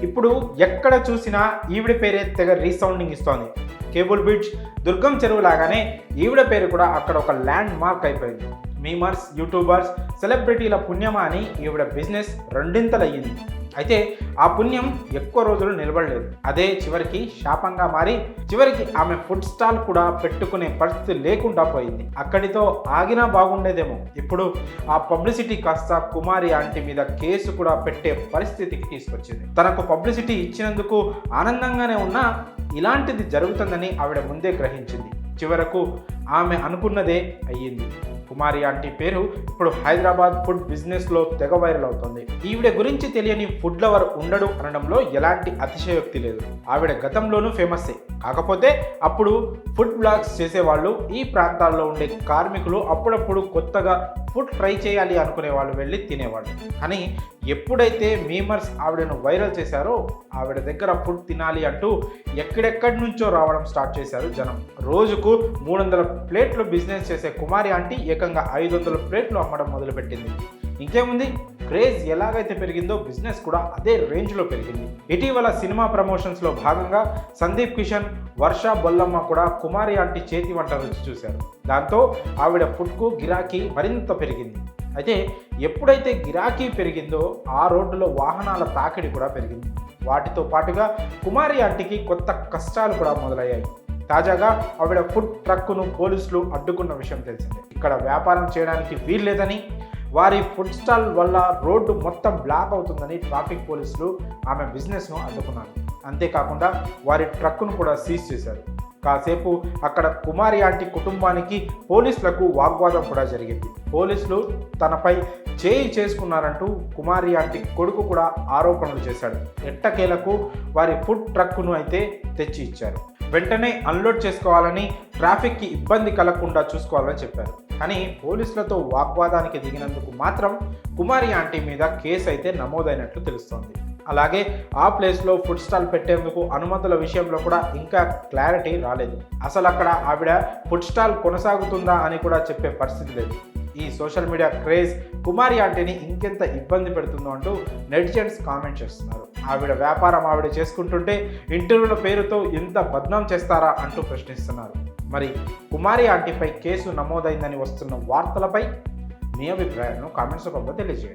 ఇప్పుడు ఎక్కడ చూసినా ఈవిడ పేరే తెగ రీసౌండింగ్ ఇస్తోంది. కేబుల్ బ్రిడ్జ్, దుర్గం చెరువు లాగానే ఈవిడ పేరు కూడా అక్కడ ఒక ల్యాండ్ మార్క్ అయిపోయింది. మీమర్స్, యూట్యూబర్స్, సెలబ్రిటీల పుణ్యమా అని ఈవిడ బిజినెస్ రెండింతలయ్యింది. అయితే ఆ పుణ్యం ఎక్కువ రోజులు నిలబడలేదు. అదే చివరికి శాపంగా మారి చివరికి ఆమె ఫుడ్ స్టాల్ కూడా పెట్టుకునే పరిస్థితి లేకుండా పోయింది. అక్కడితో ఆగినా బాగుండేదేమో. ఇప్పుడు ఆ పబ్లిసిటీ కాస్త కుమారి ఆంటీ మీద కేసు కూడా పెట్టే పరిస్థితికి తీసుకొచ్చింది. తనకు పబ్లిసిటీ ఇచ్చినందుకు ఆనందంగానే ఉన్నా ఇలాంటిది జరుగుతుందని ఆవిడ ముందే గ్రహించింది. చివరకు ఆమె అనుకున్నదే అయ్యింది. కుమారి ఆంటీ పేరు ఇప్పుడు హైదరాబాద్ ఫుడ్ బిజినెస్లో తెగ వైరల్ అవుతుంది. ఈవిడ గురించి తెలియని ఫుడ్ లవర్ ఉండడు అనడంలో ఎలాంటి అతిశయోక్తి లేదు. ఆవిడ గతంలోనూ ఫేమస్సే. కాకపోతే అప్పుడు ఫుడ్ బ్లాగ్స్ చేసేవాళ్ళు, ఈ ప్రాంతాల్లో ఉండే కార్మికులు అప్పుడప్పుడు కొత్తగా ఫుడ్ ట్రై చేయాలి అనుకునే వాళ్ళు వెళ్ళి తినేవాళ్ళు. కానీ ఎప్పుడైతే మీమర్స్ ఆవిడను వైరల్ చేశారో ఆవిడ దగ్గర ఫుడ్ తినాలి అంటూ ఎక్కడెక్కడి నుంచో రావడం స్టార్ట్ చేశారు జనం. రోజుకు 300 ప్లేట్లు బిజినెస్ చేసే కుమారి ఆంటీ ఏకంగా 500 ప్లేట్లు అమ్మడం మొదలుపెట్టింది. ఇంకేముంది, క్రేజ్ ఎలాగైతే పెరిగిందో బిజినెస్ కూడా అదే రేంజ్లో పెరిగింది. ఇటీవల సినిమా ప్రమోషన్స్లో భాగంగా సందీప్ కిషన్, వర్ష బొల్లమ్మ కూడా కుమారి ఆంటీ చేతి వంట రుచి చూశారు. దాంతో ఆవిడ ఫుడ్కు గిరాకీ మరింత పెరిగింది. అయితే ఎప్పుడైతే గిరాకీ పెరిగిందో ఆ రోడ్డులో వాహనాల తాకిడి కూడా పెరిగింది. వాటితో పాటుగా కుమారి ఆంటీకి కొత్త కష్టాలు కూడా మొదలయ్యాయి. తాజాగా ఆవిడ ఫుడ్ ట్రక్కును పోలీసులు అడ్డుకున్న విషయం తెలిసిందే. ఇక్కడ వ్యాపారం చేయడానికి వీల్లేదని, వారి ఫుడ్ స్టాల్ వల్ల రోడ్డు మొత్తం బ్లాక్ అవుతుందని ట్రాఫిక్ పోలీసులు ఆమె బిజినెస్ను అడ్డుకున్నారు. అంతేకాకుండా వారి ట్రక్కును కూడా సీజ్ చేశారు. కాసేపు అక్కడ కుమారి ఆంటీ కుటుంబానికి పోలీసులకు వాగ్వాదం కూడా జరిగింది. పోలీసులు తనపై చేయి చేసుకున్నారంటూ కుమారి ఆంటీ కొడుకు కూడా ఆరోపణలు చేశాడు. ఎట్టకేలకు వారి ఫుడ్ ట్రక్కును అయితే తెచ్చి ఇచ్చారు. వెంటనే అన్లోడ్ చేసుకోవాలని, ట్రాఫిక్కి ఇబ్బంది కలగకుండా చూసుకోవాలని చెప్పారు. కానీ పోలీసులతో వాగ్వాదానికి దిగినందుకు మాత్రం కుమారి ఆంటీ మీద కేసు అయితే నమోదైనట్లు తెలుస్తోంది. అలాగే ఆ ప్లేస్లో ఫుడ్ స్టాల్ పెట్టేందుకు అనుమతుల విషయంలో కూడా ఇంకా క్లారిటీ రాలేదు. అసలు అక్కడ ఆవిడ ఫుడ్ స్టాల్ కొనసాగుతుందా అని కూడా చెప్పే పరిస్థితి లేదు. ఈ సోషల్ మీడియా క్రేజ్ కుమారి ఆంటీని ఇంకెంత ఇబ్బంది పెడుతుందో అంటూ నెటిజన్స్ కామెంట్ చేస్తున్నారు. ఆవిడ వ్యాపారం ఆవిడ చేసుకుంటుంటే ఇంటర్వ్యూల పేరుతో ఎంత బద్నాం చేస్తారా అంటూ ప్రశ్నిస్తున్నారు. మరి కుమారి ఆంటీపై కేసు నమోదైందని వస్తున్న వార్తలపై మీ అభిప్రాయాలను కామెంట్స్ రూపంలో తెలియజేయండి.